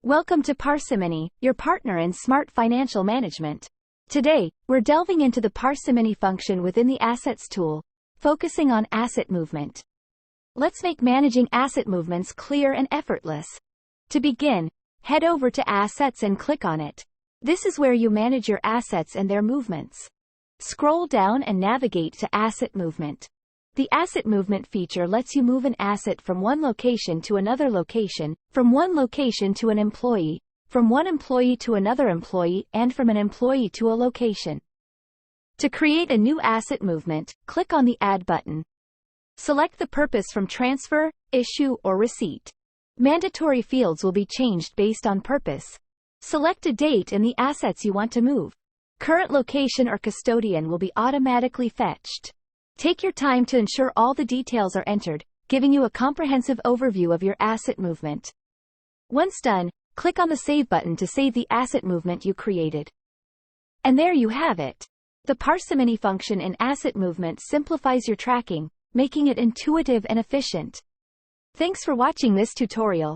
Welcome to Parsimony, your partner in smart financial management. Today, we're delving into the Parsimony function within the Assets tool, focusing on asset movement. Let's make managing asset movements clear and effortless. To begin, head over to Assets and click on it. This is where you manage your assets and their movements. Scroll down and navigate to Asset Movement. The Asset Movement feature lets you move an asset from one location to another location, from one location to an employee, from one employee to another employee, and from an employee to a location. To create a new asset movement, click on the Add button. Select the purpose from transfer, issue, or receipt. Mandatory fields will be changed based on purpose. Select a date and the assets you want to move. Current location or custodian will be automatically fetched. Take your time to ensure all the details are entered, giving you a comprehensive overview of your asset movement. Once done, click on the Save button to save the asset movement you created. And there you have it. The Parsimony function in asset movement simplifies your tracking, making it intuitive and efficient. Thanks for watching this tutorial.